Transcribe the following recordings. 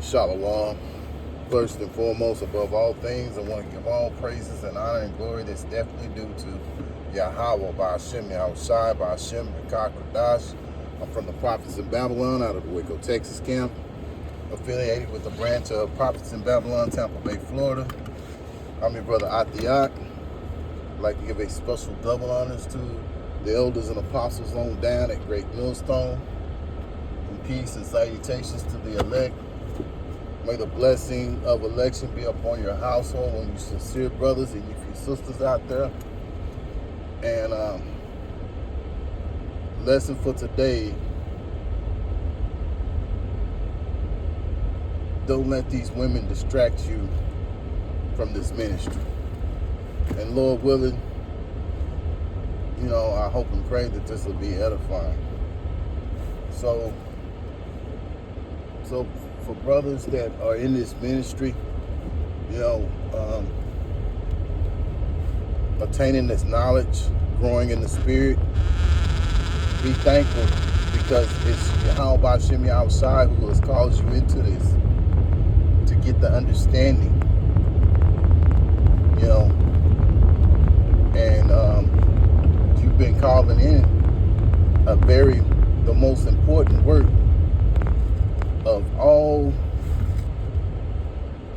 Shalom. First and foremost, above all things, I want to give all praises and honor and glory that's definitely due to Yahweh, by Hashem, Yahushai, by Hashem, Kadash. I'm from the Prophets in Babylon out of the Waco, Texas camp, affiliated with the branch of Prophets in Babylon, Tampa Bay, Florida. I'm your brother Atiat. I'd like to give a special double honors to the elders and apostles on down at Great Millstone. And peace and salutations to the elect. May the blessing of election be upon your household and you sincere brothers and you sisters out there. And lesson for today: don't let these women distract you from this ministry. And Lord willing, I hope and pray that this will be edifying. So for brothers that are in this ministry, attaining this knowledge, growing in the spirit, be thankful, because it's Yahweh Bashem Yahushai who has called you into this to get the understanding, and you've been calling in the most important work of all.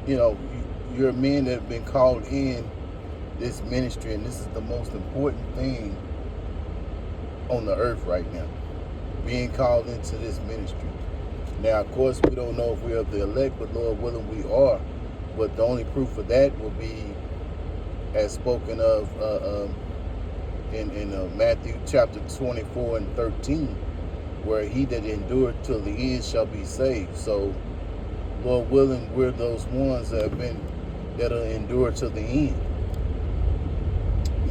You're men that have been called in this ministry, and this is the most important thing on the earth right now, being called into this ministry. Now, of course, we don't know if we're of the elect, but Lord willing, we are. But the only proof of that will be, as spoken of in Matthew chapter 24 and 13, where he that endured till the end shall be saved. So, Lord willing, we're those ones that'll endure to the end.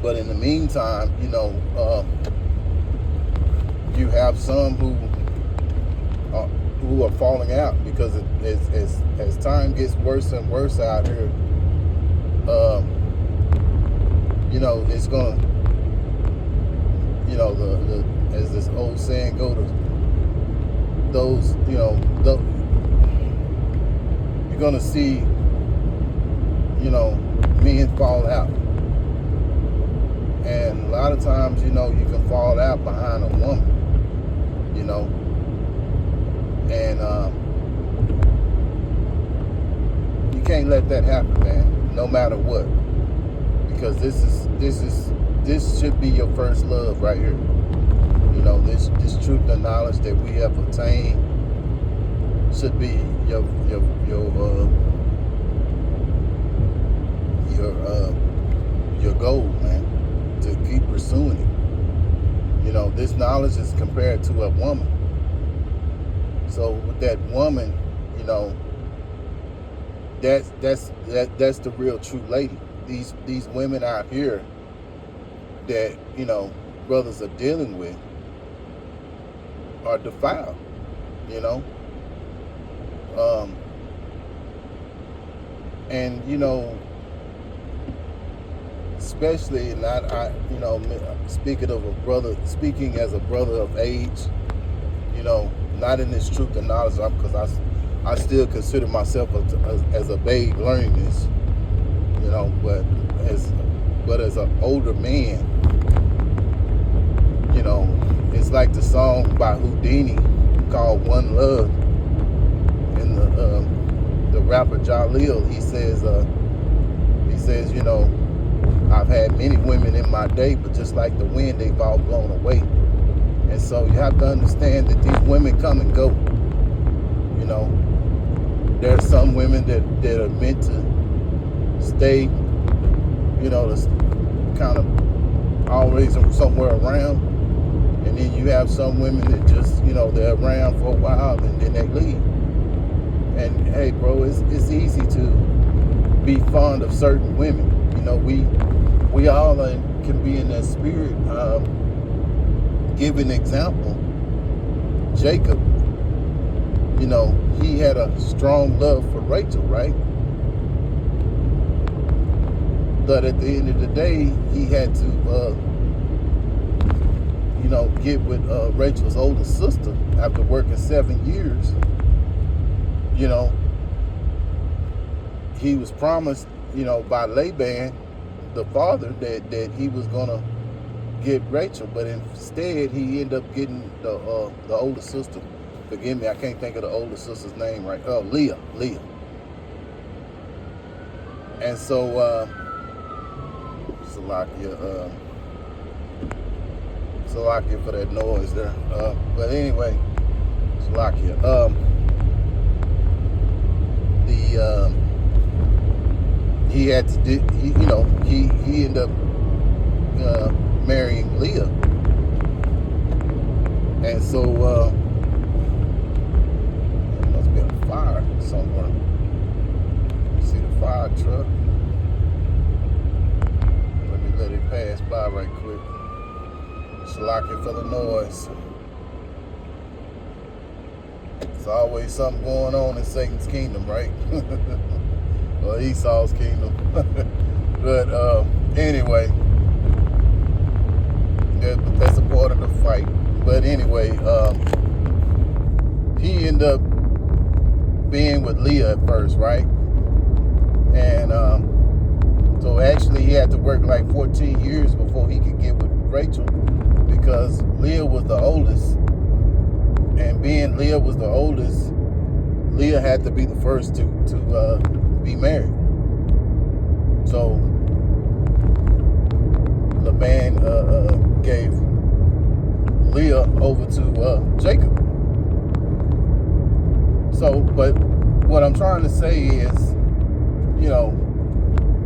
But in the meantime, you have some who are falling out, because as time gets worse and worse out here, it's gonna, as this old saying goes, you're gonna see, men fall out. And a lot of times, you can fall out behind a woman, and you can't let that happen, man, no matter what, because this should be your first love right here. This truth and knowledge that we have obtained should be your goal, man, to keep pursuing it. This knowledge is compared to a woman. So with that woman, that's the real true lady. These women out here that brothers are dealing with are defiled, and especially, and speaking as a brother of age, not in this truth and knowledge, because I still consider myself as a babe learning this, but as an older man, it's like the song by Houdini called "One Love," and the rapper Jalil, he says, I've had many women in my day, but just like the wind, they've all blown away. And so you have to understand that these women come and go. There are some women that are meant to stay, to kind of always somewhere around. And then you have some women that just, they're around for a while and then they leave. And hey, bro, it's easy to be fond of certain women. We all can be in that spirit. Give an example. Jacob, he had a strong love for Rachel, right? But at the end of the day, he had to, get with Rachel's older sister after working 7 years, he was promised, by Laban, the father, that he was gonna get Rachel, but instead he ended up getting the older sister. Forgive me, I can't think of the older sister's name right. Oh, Leah. And so, Salakia for that noise there. But anyway, Salakia. He had to do. He ended up marrying Leah, and so there must be a fire somewhere. See the fire truck. Let it pass by right quick. Salakia for the noise. There's always something going on in Satan's kingdom, right? Or Esau's kingdom. But anyway, that's a part of the fight. But anyway, he ended up being with Leah at first, right? And so actually he had to work like 14 years before he could get with Rachel, because Leah was the oldest. And being Leah was the oldest, Leah had to be the first to be married. So Laban gave Leah over to Jacob. So, but what I'm trying to say is,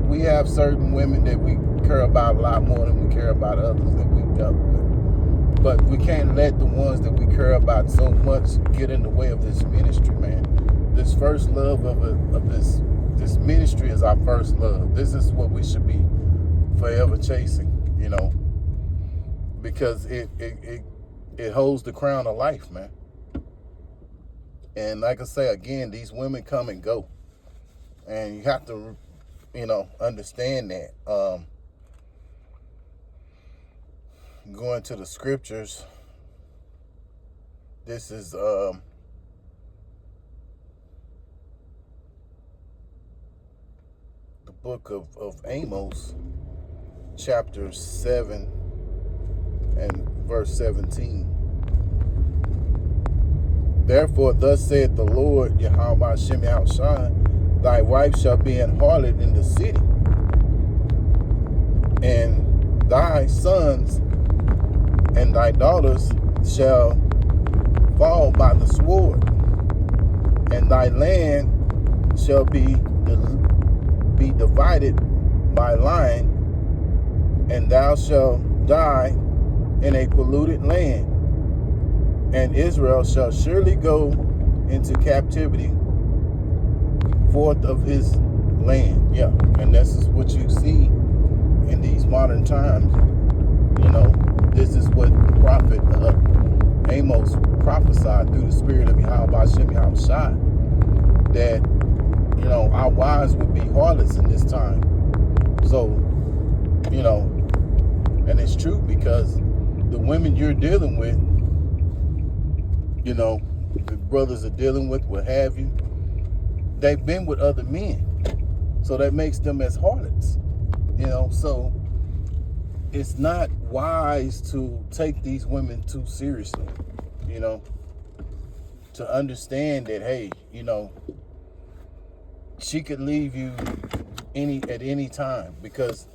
we have certain women that we care about a lot more than we care about others that we've dealt with. But we can't let the ones that we care about so much get in the way of this ministry, man. This first love of this ministry is our first love. This is what we should be forever chasing, because it holds the crown of life, man. And like I say again, these women come and go, and you have to, understand that. Going to the scriptures, this is the book of Amos, chapter 7 and verse 17. Therefore, thus saith the Lord, Yahweh Hashem Yahushua, thy wife shall be an harlot in the city, and thy sons and thy daughters shall fall by the sword, and thy land shall be divided by line, and thou shalt die in a polluted land, and Israel shall surely go into captivity forth of his land. Yeah, and this is what you see in these modern times. This is what the prophet Amos prophesied through the spirit of Yahweh Hashem Yahushua, that our wives would be harlots in this time. So, and it's true, because the women you're dealing with, the brothers are dealing with, what have you, they've been with other men. So that makes them as harlots. So it's not wise to take these women too seriously, to understand that, hey, she could leave you at any time, because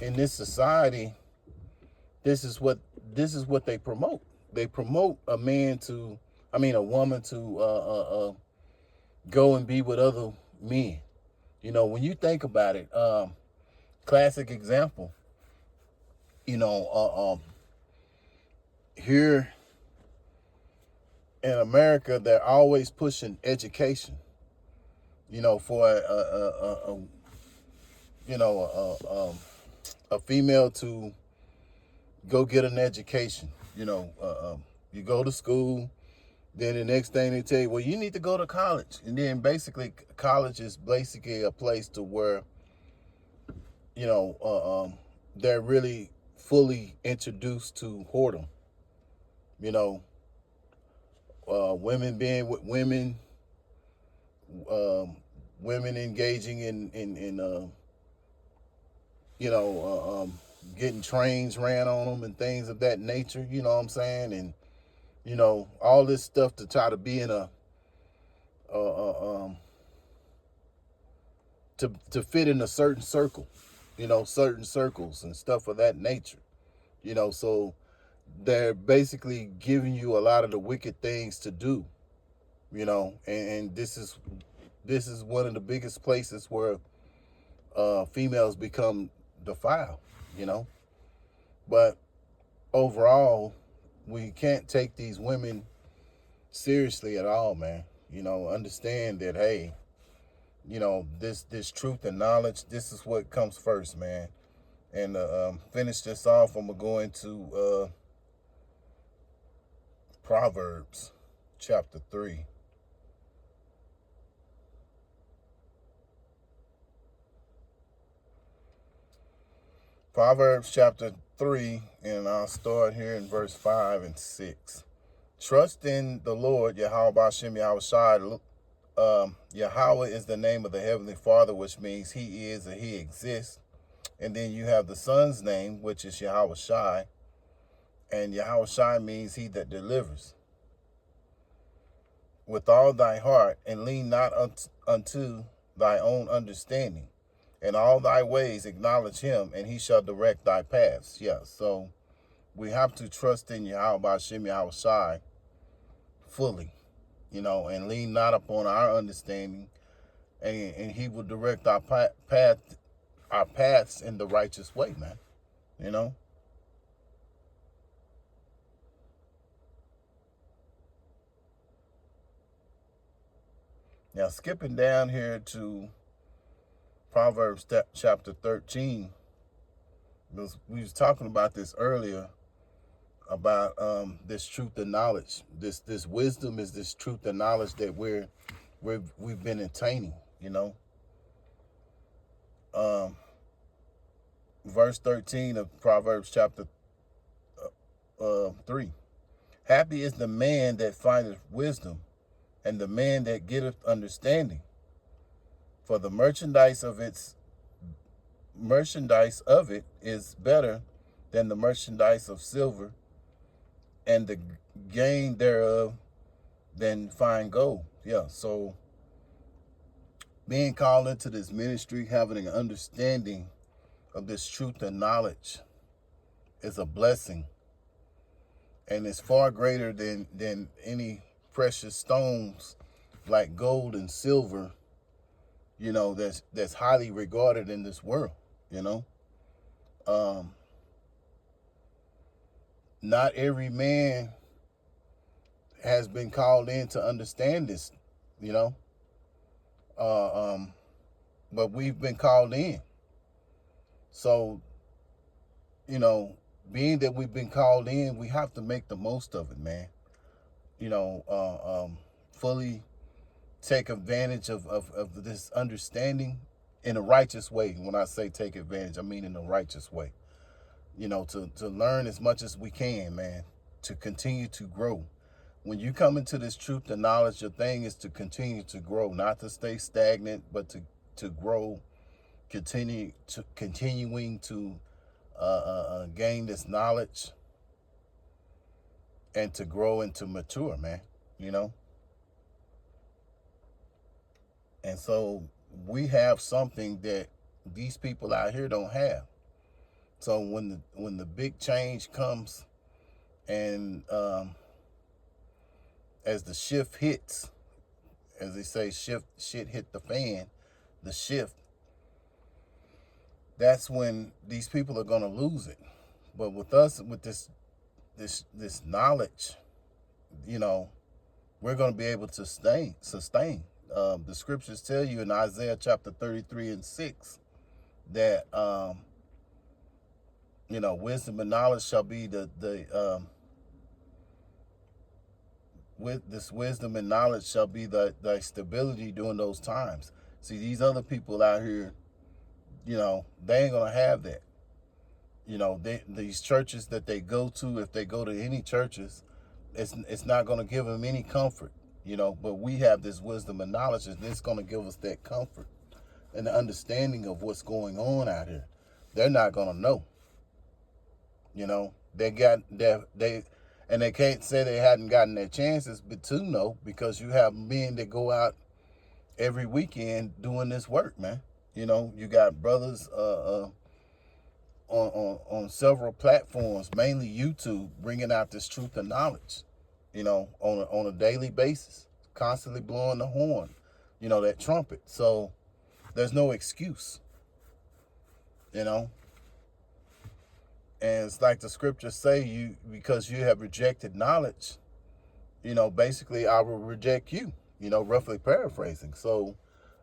in this society, this is what they promote. They promote a woman to go and be with other men. When you think about it, classic example, here in America, they're always pushing education, for a female to go get an education. You go to school, then the next thing they tell you, well, you need to go to college. And then basically college is basically a place to where, they're really fully introduced to whoredom. Women being with women, women engaging in getting trains ran on them and things of that nature. You know what I'm saying? And all this stuff to try to be in a to fit in a certain circle, certain circles and stuff of that nature. So they're basically giving you a lot of the wicked things to do. And this is one of the biggest places where females become defiled. You know, but overall, we can't take these women seriously at all, man. Understand that, hey, this truth and knowledge, this is what comes first, man. And finish this off, I'm gonna go into Proverbs chapter 3. Proverbs chapter 3, and I'll start here in verse 5 and 6. Trust in the Lord, Yahweh Ba'Shem Yahweh Shai. Yahweh is the name of the Heavenly Father, which means He is or He exists. And then you have the Son's name, which is Yahweh Shai. And Yahweh Shai means He that delivers. With all thy heart, and lean not unto thy own understanding. In all thy ways acknowledge Him, and He shall direct thy paths. Yeah, so we have to trust in Yahweh Ba'Shem Yahweh Shai fully, and lean not upon our understanding, and He will direct our paths in the righteous way, man. Now, skipping down here to Proverbs chapter 13, because we was talking about this earlier, about this truth and knowledge. This wisdom is this truth and knowledge that we've been attaining. Verse 13 of Proverbs chapter 3. Happy is the man that findeth wisdom, and the man that getteth understanding. For the merchandise of it is better than the merchandise of silver, and the gain thereof than fine gold. Yeah, so being called into this ministry, having an understanding of this truth and knowledge is a blessing, and it's far greater than any precious stones like gold and silver, that's highly regarded in this world. Not every man has been called in to understand this, but we've been called in. So, being that we've been called in, we have to make the most of it, man. Fully take advantage of this understanding in a righteous way. When I say take advantage, I mean in a righteous way. To learn as much as we can, man, to continue to grow. When you come into this truth and knowledge, your thing is to continue to grow, not to stay stagnant, but to grow, continuing to gain this knowledge and to grow and to mature, man, And so we have something that these people out here don't have. So when the big change comes, and as the shift hits, as they say, shit hit the fan, the shift, that's when these people are gonna lose it. But with us, with this knowledge, we're gonna be able to sustain. The scriptures tell you in Isaiah chapter 33 and 6 that wisdom and knowledge shall be with this wisdom and knowledge shall be the stability during those times. See, these other people out here, they ain't gonna have that. These churches that they go to, if they go to any churches, it's not gonna give them any comfort. but we have this wisdom and knowledge, and it's going to give us that comfort and the understanding of what's going on out here. They're not going to know. They got they and they can't say they hadn't gotten their chances, but to know, because you have men that go out every weekend doing this work, man. You got brothers on several platforms, mainly YouTube, bringing out this truth and knowledge, on a daily basis, constantly blowing the horn, that trumpet. So there's no excuse, you know. And it's like the scriptures say, because you have rejected knowledge, basically I will reject you, roughly paraphrasing. So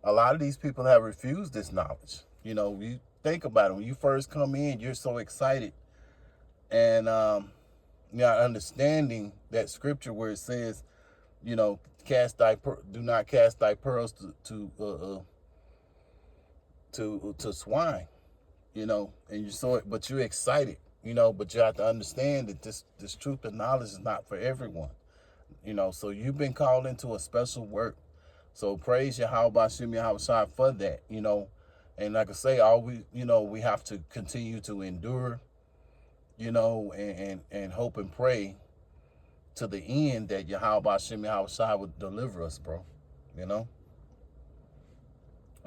a lot of these people have refused this knowledge. You think about it. When you first come in, you're so excited. And not understanding that scripture where it says, do not cast thy pearls to swine, and you saw it, but you're excited, but you have to understand that this truth and knowledge is not for everyone, so you've been called into a special work. So praise Yahweh Bashim Yahweh for that, and like I say, we have to continue to endure, and hope and pray to the end that Yahweh Bashim Yahweh would deliver us, bro,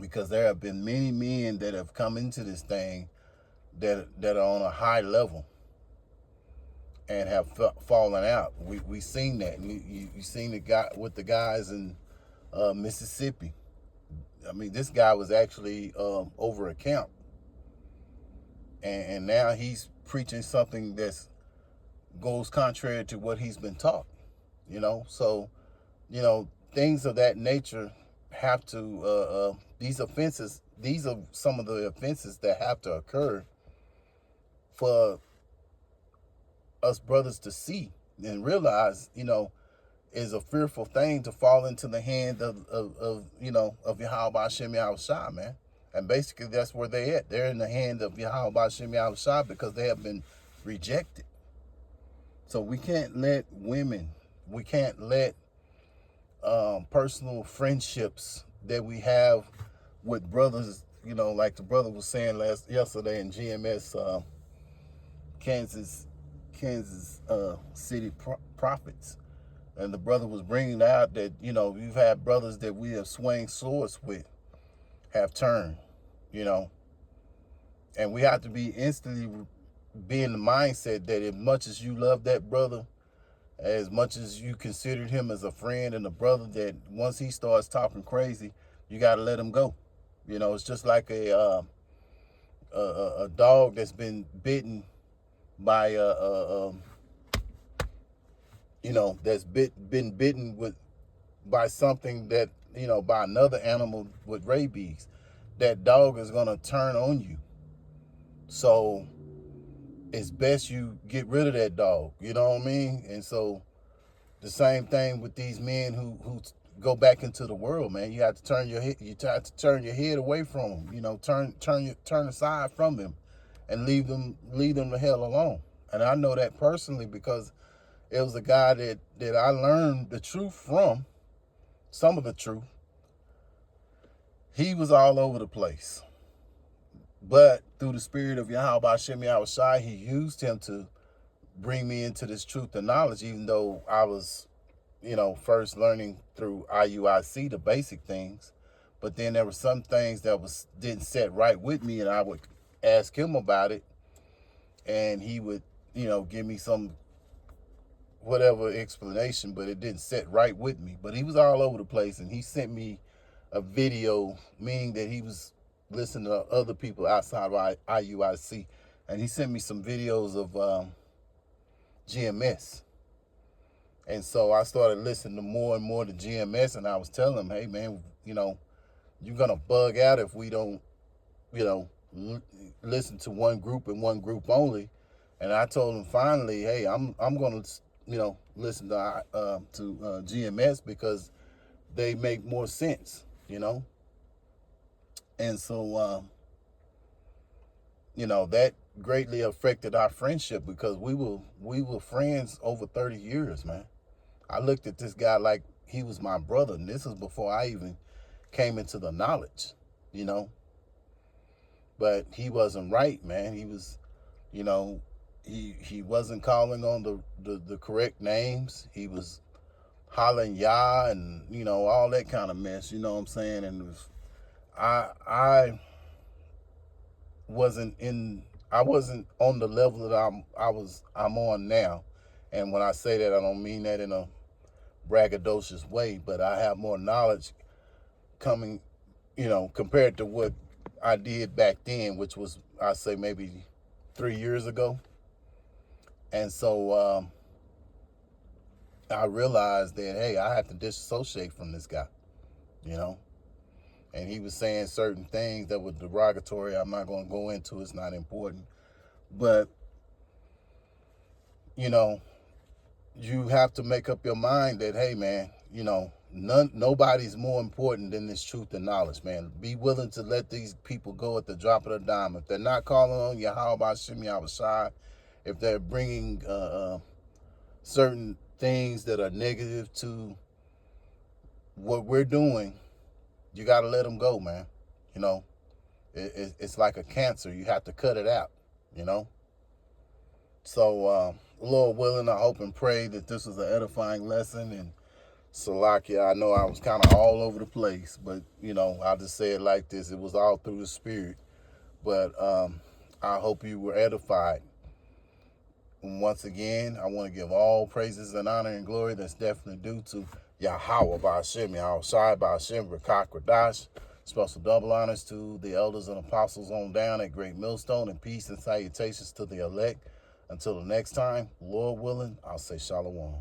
because there have been many men that have come into this thing that are on a high level and have fallen out. We seen that. You seen the guy with the guys in Mississippi. I mean, this guy was actually over a camp, and now he's preaching something that goes contrary to what he's been taught. So things of that nature have to these are some of the offenses that have to occur for us brothers to see and realize, is a fearful thing to fall into the hand of Yahweh Hashem Yahushua, man. And basically that's where they at. They're in the hand of Yahweh Hashem Yahushua because they have been rejected. So we can't let personal friendships that we have with brothers, like the brother was saying yesterday in GMS, Kansas City Prophets. And the brother was bringing out that, you've had brothers that we have swung swords with have turned, and we have to be instantly be in the mindset that as much as you love that brother, as much as you considered him as a friend and a brother, that once he starts talking crazy, you got to let him go. It's just like a dog that's been bitten by that's been bitten by something that, by another animal with rabies. That dog is going to turn on you. So it's best you get rid of that dog, you know what I mean? And so the same thing with these men who go back into the world, man. You have to turn your head away from them, turn aside from them and leave them the hell alone. And I know that personally because it was a guy that I learned the truth from, some of the truth. He was all over the place. But through the spirit of Yahweh Hashem Yahushua, he used him to bring me into this truth and knowledge, even though I was, first learning through IUIC, the basic things. But then there were some things that didn't set right with me, and I would ask him about it, and he would, give me some whatever explanation, but it didn't set right with me. But he was all over the place, and he sent me a video, meaning that he was listening to other people outside of IUIC, and he sent me some videos of GMS. And so I started listening to more and more to GMS, and I was telling him, hey man, you're gonna bug out if we don't, listen to one group and one group only. And I told him finally, hey, I'm gonna, listen to GMS because they make more sense, And so, that greatly affected our friendship because we were friends over 30 years, man. I looked at this guy like he was my brother, and this is before I even came into the knowledge, you know. But he wasn't right, man. He was, you know, he wasn't calling on the correct names. He was hollering Yah and, you know, all that kind of mess, you know what I'm saying? And it was, I wasn't in I wasn't on the level that I'm on now. And when I say that, I don't mean that in a braggadocious way, but I have more knowledge coming, you know, compared to what I did back then, which was, I say, maybe 3 years ago. And so I realized that, hey, I have to disassociate from this guy, you know. And he was saying certain things that were derogatory. I'm not going to go into. It's not important. But, you know, you have to make up your mind that, hey, man, you know, nobody's more important than this truth and knowledge, man. Be willing to let these people go at the drop of a dime. If they're not calling on Yahweh Hashem Yahushai, if they're bringing certain things that are negative to what we're doing, you got to let them go, man. You know, it's like a cancer. You have to cut it out, you know. So, Lord willing, I hope and pray that this was an edifying lesson. And Salakia, I know I was kind of all over the place, but, you know, I'll just say it like this. It was all through the Spirit. But I hope you were edified. And once again, I want to give all praises and honor and glory that's definitely due to Yahweh Ba'ashem, Yahushai Ba'ashem, Rakak Radash. Special double honors to the elders and apostles on down at Great Millstone, and peace and salutations to the elect. Until the next time, Lord willing, I'll say shalom.